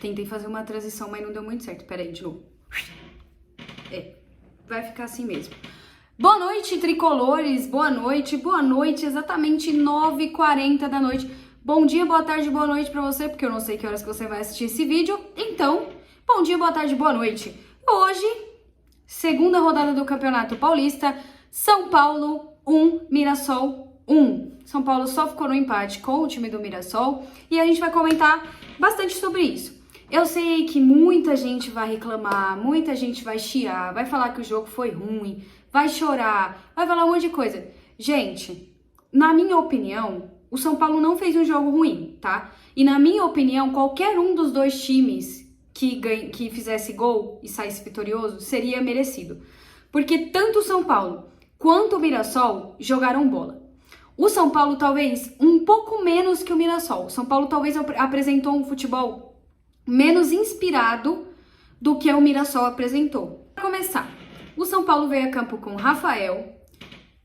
Tentei fazer uma transição, mas não deu muito certo. Pera aí, de novo. Vai ficar assim mesmo. Boa noite, tricolores. Boa noite. Exatamente 9h40 da noite. Bom dia, boa tarde, boa noite pra você, porque eu não sei que horas que você vai assistir esse vídeo. Então, bom dia, boa tarde, boa noite. Hoje, segunda rodada do Campeonato Paulista, São Paulo 1, Mirassol 1. São Paulo só ficou no empate com o time do Mirassol e a gente vai comentar bastante sobre isso. Eu sei que muita gente vai reclamar, muita gente vai chiar, vai falar que o jogo foi ruim, vai chorar, vai falar um monte de coisa. Gente, na minha opinião, o São Paulo não fez um jogo ruim, tá? E na minha opinião, qualquer um dos dois times que fizesse gol e saísse vitorioso seria merecido. Porque tanto o São Paulo quanto o Mirassol jogaram bola. O São Paulo talvez um pouco menos que o Mirassol. O São Paulo talvez apresentou um futebol menos inspirado do que o Mirassol apresentou. Para começar, o São Paulo veio a campo com o Rafael.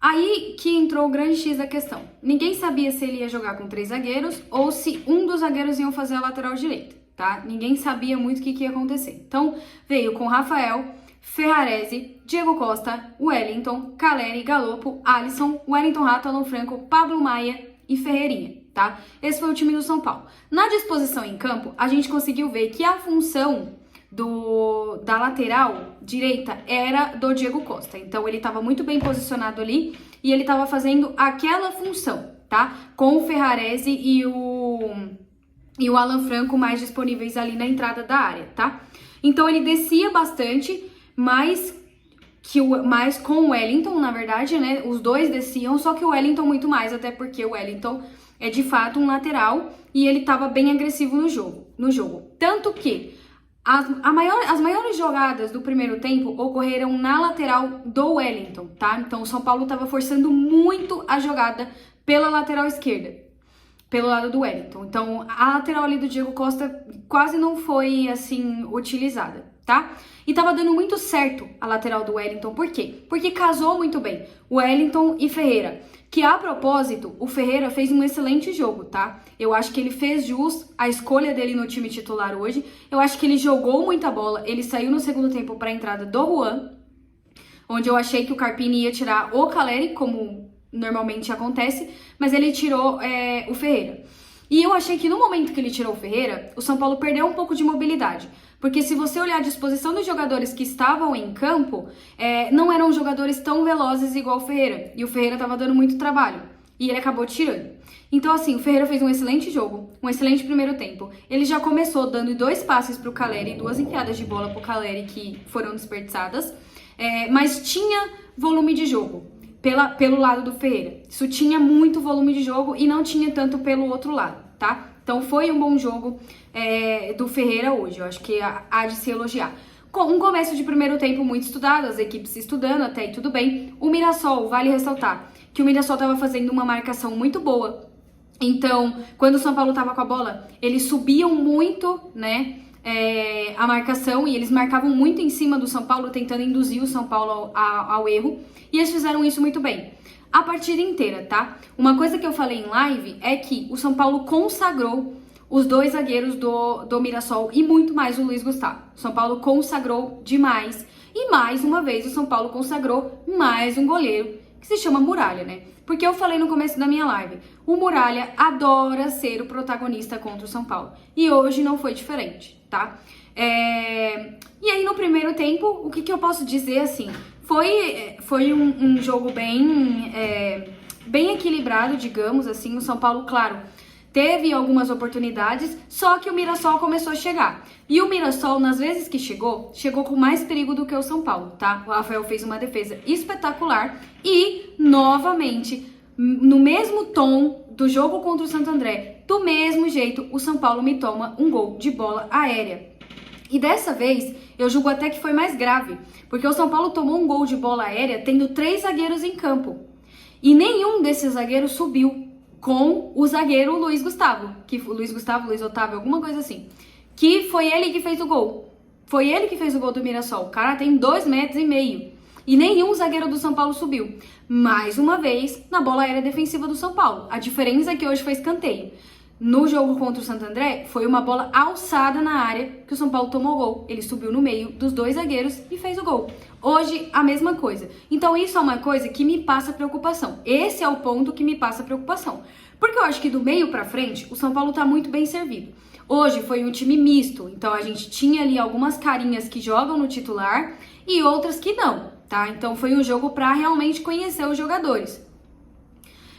Aí que entrou o grande X da questão. Ninguém sabia se ele ia jogar com 3 zagueiros ou se um dos zagueiros iam fazer a lateral direita, tá? Ninguém sabia muito o que ia acontecer. Então, veio com Rafael, Ferrarese, Diego Costa, Wellington, Caleri, Galopo, Alisson, Wellington Rato, Alan Franco, Pablo Maia e Ferreirinha, tá? Esse foi o time do São Paulo. Na disposição em campo, a gente conseguiu ver que a função da lateral direita era do Diego Costa. Então, ele estava muito bem posicionado ali e ele estava fazendo aquela função, tá? Com o Ferrarese e o Alan Franco mais disponíveis ali na entrada da área, tá? Então, ele descia bastante, mais com o Wellington, na verdade, né? Os dois desciam, só que o Wellington muito mais, até porque o Wellington é de fato um lateral e ele estava bem agressivo no jogo. Tanto que as maiores jogadas do primeiro tempo ocorreram na lateral do Wellington, tá? Então o São Paulo estava forçando muito a jogada pela lateral esquerda, pelo lado do Wellington. Então a lateral ali do Diego Costa quase não foi assim utilizada, tá? E tava dando muito certo a lateral do Wellington. Por quê? Porque casou muito bem Wellington e Ferreira. Que, a propósito, o Ferreira fez um excelente jogo, tá? Eu acho que ele fez jus à escolha dele no time titular hoje. Eu acho que ele jogou muita bola. Ele saiu no segundo tempo para a entrada do Juan, onde eu achei que o Carpini ia tirar o Caleri, como normalmente acontece, mas ele tirou o Ferreira. E eu achei que no momento que ele tirou o Ferreira, o São Paulo perdeu um pouco de mobilidade. Porque se você olhar a disposição dos jogadores que estavam em campo, não eram jogadores tão velozes igual o Ferreira. E o Ferreira estava dando muito trabalho. E ele acabou tirando. Então, assim, o Ferreira fez um excelente jogo, um excelente primeiro tempo. Ele já começou dando 2 passes para o Caleri, 2 enfiadas de bola para o Caleri que foram desperdiçadas. Mas tinha volume de jogo pelo lado do Ferreira. Isso tinha muito volume de jogo e não tinha tanto pelo outro lado, tá? Então foi um bom jogo do Ferreira hoje, eu acho que há de se elogiar. Com um começo de primeiro tempo muito estudado, as equipes se estudando, até aí tudo bem. O Mirassol, vale ressaltar que o Mirassol estava fazendo uma marcação muito boa. Então, quando o São Paulo estava com a bola, eles subiam muito, né, a marcação, e eles marcavam muito em cima do São Paulo, tentando induzir o São Paulo ao erro. E eles fizeram isso muito bem. A partida inteira, tá? Uma coisa que eu falei em live é que o São Paulo consagrou os 2 zagueiros do Mirassol e muito mais o Luiz Gustavo. O São Paulo consagrou demais e mais uma vez o São Paulo consagrou mais um goleiro que se chama Muralha, né? Porque eu falei no começo da minha live, o Muralha adora ser o protagonista contra o São Paulo e hoje não foi diferente, tá? E aí no primeiro tempo, o que eu posso dizer assim? Foi um jogo bem equilibrado, digamos assim. O São Paulo, claro, teve algumas oportunidades, só que o Mirassol começou a chegar. E o Mirassol, nas vezes que chegou com mais perigo do que o São Paulo, tá? O Rafael fez uma defesa espetacular e, novamente, no mesmo tom do jogo contra o Santo André, do mesmo jeito, o São Paulo me toma um gol de bola aérea. E dessa vez, eu julgo até que foi mais grave, porque o São Paulo tomou um gol de bola aérea tendo 3 zagueiros em campo. E nenhum desses zagueiros subiu com o zagueiro Luiz Otávio, alguma coisa assim. Que foi ele que fez o gol. Foi ele que fez o gol do Mirassol. O cara tem 2,5 metros. E nenhum zagueiro do São Paulo subiu. Mais uma vez, na bola aérea defensiva do São Paulo. A diferença é que hoje foi escanteio. no jogo contra o Santo André, foi uma bola alçada na área que o São Paulo tomou gol. Ele subiu no meio dos 2 zagueiros e fez o gol. Hoje, a mesma coisa. Então, isso é uma coisa que me passa preocupação. Esse é o ponto que me passa preocupação. Porque eu acho que do meio pra frente, o São Paulo tá muito bem servido. Hoje foi um time misto, então a gente tinha ali algumas carinhas que jogam no titular e outras que não, tá? Então foi um jogo pra realmente conhecer os jogadores.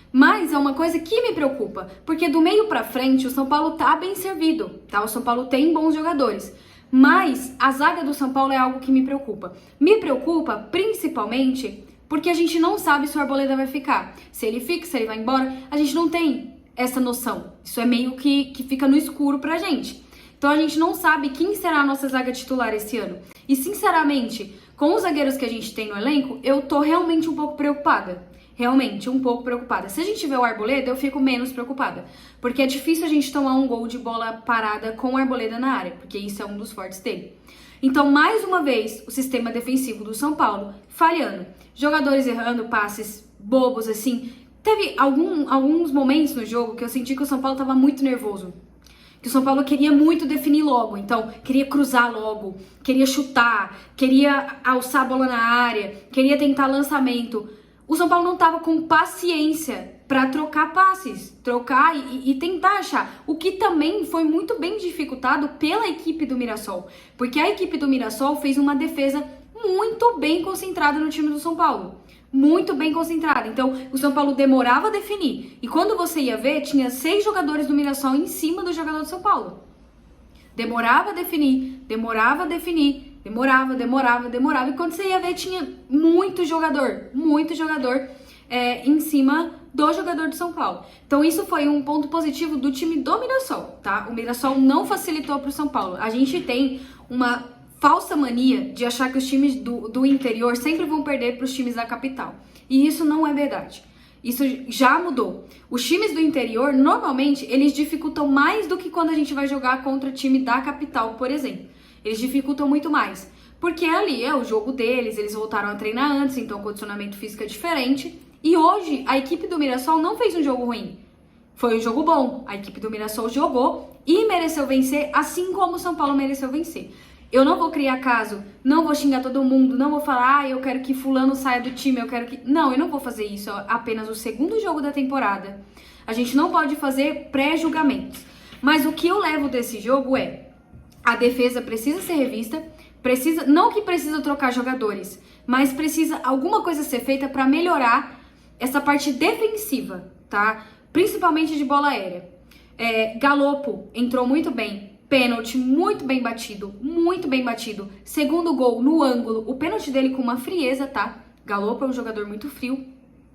Mas é uma coisa que me preocupa, porque do meio pra frente o São Paulo tá bem servido, tá? O São Paulo tem bons jogadores, mas a zaga do São Paulo é algo que me preocupa. Me preocupa principalmente porque a gente não sabe se o Arboleda vai ficar. Se ele fica, se ele vai embora, a gente não tem essa noção. Isso é meio que fica no escuro pra gente. Então a gente não sabe quem será a nossa zaga titular esse ano. E sinceramente, com os zagueiros que a gente tem no elenco, eu tô realmente um pouco preocupada. Realmente, um pouco preocupada. Se a gente vê o Arboleda, eu fico menos preocupada. Porque é difícil a gente tomar um gol de bola parada com o Arboleda na área, porque isso é um dos fortes dele. Então, mais uma vez, o sistema defensivo do São Paulo falhando. Jogadores errando passes bobos, assim. Teve alguns momentos no jogo que eu senti que o São Paulo estava muito nervoso. Que o São Paulo queria muito definir logo. Então, queria cruzar logo, queria chutar, queria alçar a bola na área, queria tentar lançamento. O São Paulo não estava com paciência para trocar passes, trocar e tentar achar. O que também foi muito bem dificultado pela equipe do Mirassol. Porque a equipe do Mirassol fez uma defesa muito bem concentrada no time do São Paulo. Muito bem concentrada. Então, o São Paulo demorava a definir. E quando você ia ver, tinha 6 jogadores do Mirassol em cima do jogador do São Paulo. Demorava a definir, demorava a definir. Demorava. E quando você ia ver, tinha muito jogador em cima do jogador do São Paulo. Então isso foi um ponto positivo do time do Mirassol, tá? O Mirassol não facilitou para o São Paulo. A gente tem uma falsa mania de achar que os times do interior sempre vão perder para os times da capital. E isso não é verdade. Isso já mudou. Os times do interior, normalmente, eles dificultam mais do que quando a gente vai jogar contra o time da capital, por exemplo. Eles dificultam muito mais, porque ali é o jogo deles, eles voltaram a treinar antes, então o condicionamento físico é diferente. E hoje, a equipe do Mirassol não fez um jogo ruim, foi um jogo bom. A equipe do Mirassol jogou e mereceu vencer, assim como o São Paulo mereceu vencer. Eu não vou criar caso, não vou xingar todo mundo, não vou falar, eu quero que fulano saia do time, eu quero que... Não, eu não vou fazer isso, é apenas o segundo jogo da temporada. A gente não pode fazer pré-julgamentos. Mas o que eu levo desse jogo é... A defesa precisa ser revista, não que precisa trocar jogadores, mas precisa alguma coisa ser feita para melhorar essa parte defensiva, tá? Principalmente de bola aérea. Galopo entrou muito bem, pênalti muito bem batido. Segundo gol no ângulo, o pênalti dele com uma frieza, tá? Galopo é um jogador muito frio,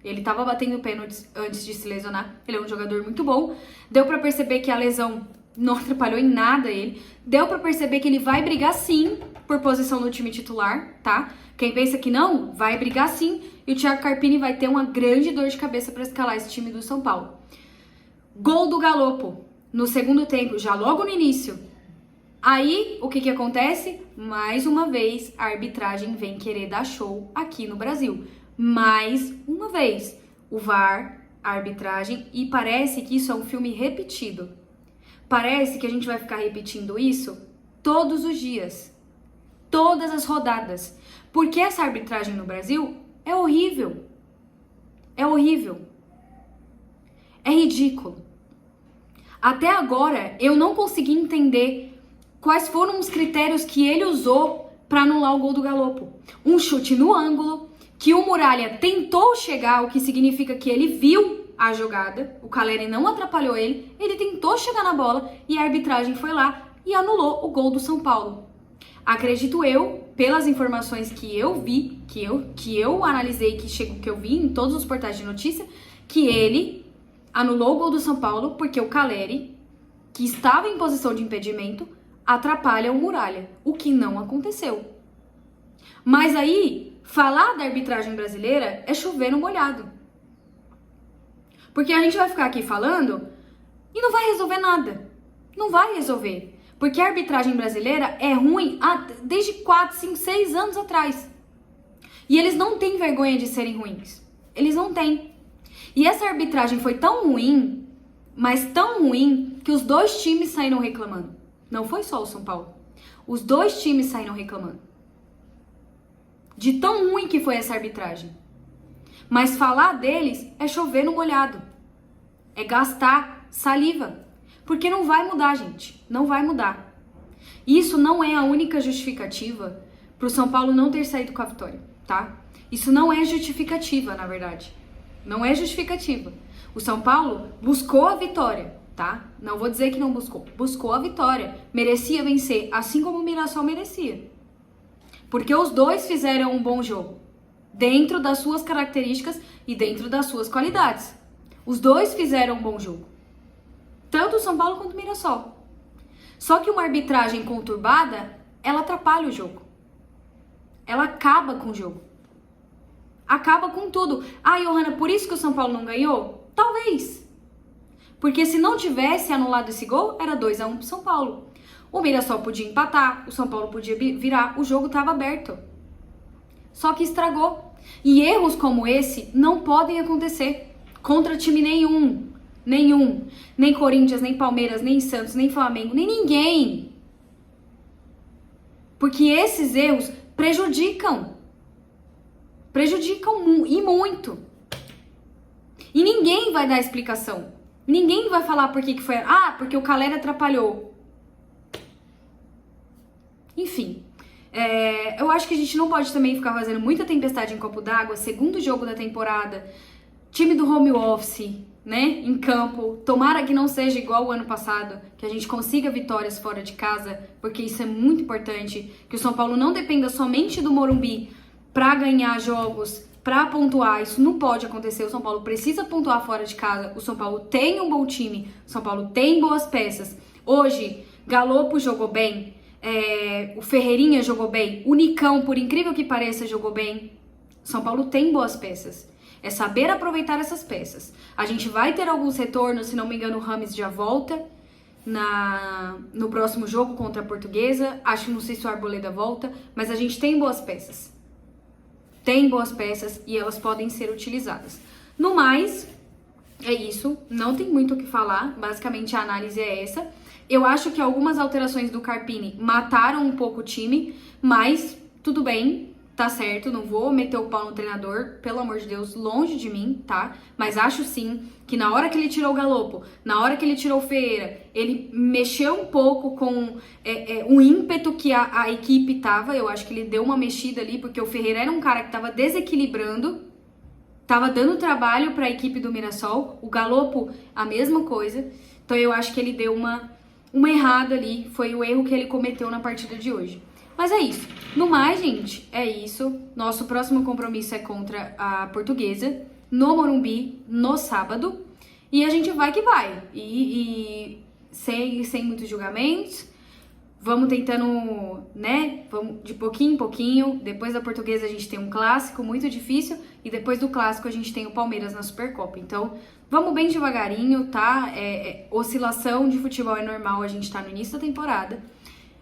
ele tava batendo pênaltis antes de se lesionar, ele é um jogador muito bom. Deu para perceber que a lesão não atrapalhou em nada ele. Deu pra perceber que ele vai brigar sim por posição no time titular, tá? Quem pensa que não, vai brigar sim. E o Thiago Carpini vai ter uma grande dor de cabeça pra escalar esse time do São Paulo. Gol do Galopo no segundo tempo, já logo no início. Aí, o que acontece? Mais uma vez, a arbitragem vem querer dar show aqui no Brasil. Mais uma vez. O VAR, a arbitragem, e parece que isso é um filme repetido. Parece que a gente vai ficar repetindo isso todos os dias, todas as rodadas, porque essa arbitragem no Brasil é horrível, é ridículo. Até agora eu não consegui entender quais foram os critérios que ele usou para anular o gol do Galopo. Um chute no ângulo, que o Muralha tentou chegar, o que significa que ele viu a jogada, o Caleri não atrapalhou ele tentou chegar na bola e a arbitragem foi lá e anulou o gol do São Paulo. Acredito eu, pelas informações que eu vi, que eu analisei, que eu vi em todos os portais de notícia, que ele anulou o gol do São Paulo porque o Caleri, que estava em posição de impedimento, atrapalha o Muralha, o que não aconteceu. Mas aí, falar da arbitragem brasileira é chover no molhado. Porque a gente vai ficar aqui falando e não vai resolver nada. Não vai resolver. Porque a arbitragem brasileira é ruim desde 4, 5, 6 anos atrás. E eles não têm vergonha de serem ruins. Eles não têm. E essa arbitragem foi tão ruim Mas tão ruim que os dois times saíram reclamando. Não foi só o São Paulo. Os dois times saíram reclamando. De tão ruim que foi essa arbitragem. Mas falar deles é chover no molhado. É gastar saliva. Porque não vai mudar, gente. Não vai mudar. Isso não é a única justificativa pro São Paulo não ter saído com a vitória, tá? Isso não é justificativa, na verdade. Não é justificativa. O São Paulo buscou a vitória, tá? Não vou dizer que não buscou. Buscou a vitória. Merecia vencer, assim como o Mirassol merecia. Porque os dois fizeram um bom jogo. Dentro das suas características e dentro das suas qualidades. Os dois fizeram um bom jogo. Tanto o São Paulo quanto o Mirassol. Só que uma arbitragem conturbada, ela atrapalha o jogo. Ela acaba com o jogo. Acaba com tudo. Ah, Johanna, por isso que o São Paulo não ganhou? Talvez. Porque se não tivesse anulado esse gol, era 2-1 pro São Paulo. O Mirassol podia empatar, o São Paulo podia virar, o jogo estava aberto. Só que estragou. E erros como esse não podem acontecer contra time nenhum. Nenhum. Nem Corinthians, nem Palmeiras, nem Santos, nem Flamengo, nem ninguém. Porque esses erros prejudicam. Prejudicam e muito. E ninguém vai dar explicação. Ninguém vai falar por que foi. Ah, porque o Calera atrapalhou. Enfim. Eu acho que a gente não pode também ficar fazendo muita tempestade em copo d'água. Segundo jogo da temporada. Time do home office, né? Em campo. Tomara que não seja igual o ano passado. Que a gente consiga vitórias fora de casa. Porque isso é muito importante. Que o São Paulo não dependa somente do Morumbi para ganhar jogos, para pontuar. Isso não pode acontecer. O São Paulo precisa pontuar fora de casa. O São Paulo tem um bom time. O São Paulo tem boas peças. Hoje, Galopo jogou bem. O Ferreirinha jogou bem. O Nicão, por incrível que pareça, jogou bem. O São Paulo tem boas peças. É saber aproveitar essas peças. A gente vai ter alguns retornos. Se não me engano, o Rames já volta no próximo jogo contra a Portuguesa. Acho que não sei se o Arboleda volta. Mas a gente tem boas peças. Tem boas peças e elas podem ser utilizadas. No mais, é isso. Não tem muito o que falar. Basicamente, a análise é essa. Eu acho que algumas alterações do Carpini mataram um pouco o time, mas tudo bem, tá certo. Não vou meter o pau no treinador, pelo amor de Deus, longe de mim, tá? Mas acho sim que na hora que ele tirou o Galopo, na hora que ele tirou o Ferreira, ele mexeu um pouco com o ímpeto que a equipe tava. Eu acho que ele deu uma mexida ali, porque o Ferreira era um cara que tava desequilibrando, tava dando trabalho para a equipe do Mirassol. O Galopo, a mesma coisa. Então eu acho que ele deu uma errada ali. Foi o erro que ele cometeu na partida de hoje. Mas é isso. No mais, gente, é isso. Nosso próximo compromisso é contra a Portuguesa, no Morumbi, no sábado. E a gente vai que vai. E sem muitos julgamentos. Vamos tentando, né? Vamos de pouquinho em pouquinho. Depois da Portuguesa a gente tem um clássico muito difícil. E depois do clássico a gente tem o Palmeiras na Supercopa. Então, vamos bem devagarinho, tá? Oscilação de futebol é normal, a gente tá no início da temporada.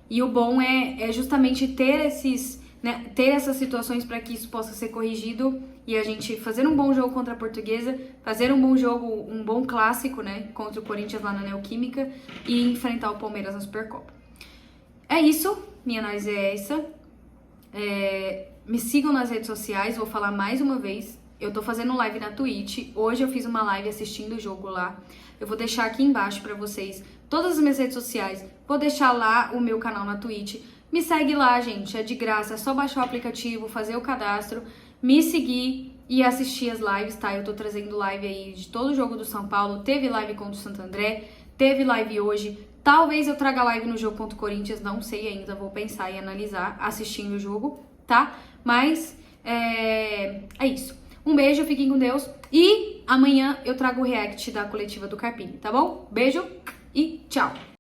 E o bom é justamente ter essas situações para que isso possa ser corrigido e a gente fazer um bom jogo contra a Portuguesa, fazer um bom jogo, um bom clássico, né, contra o Corinthians lá na Neoquímica e enfrentar o Palmeiras na Supercopa. É isso, minha análise é essa. Me sigam nas redes sociais, vou falar mais uma vez. Eu tô fazendo live na Twitch. Hoje eu fiz uma live assistindo o jogo lá. Eu vou deixar aqui embaixo pra vocês todas as minhas redes sociais. Vou deixar lá o meu canal na Twitch. Me segue lá, gente. É de graça. É só baixar o aplicativo, fazer o cadastro, me seguir e assistir as lives, tá? Eu tô trazendo live aí de todo o jogo do São Paulo. Teve live contra o Santo André. Teve live hoje. Talvez eu traga live no jogo contra o Corinthians. Não sei ainda. Vou pensar e analisar assistindo o jogo, tá? Mas é isso. Um beijo, fiquem com Deus. E amanhã eu trago o react da coletiva do Carpini, tá bom? Beijo e tchau!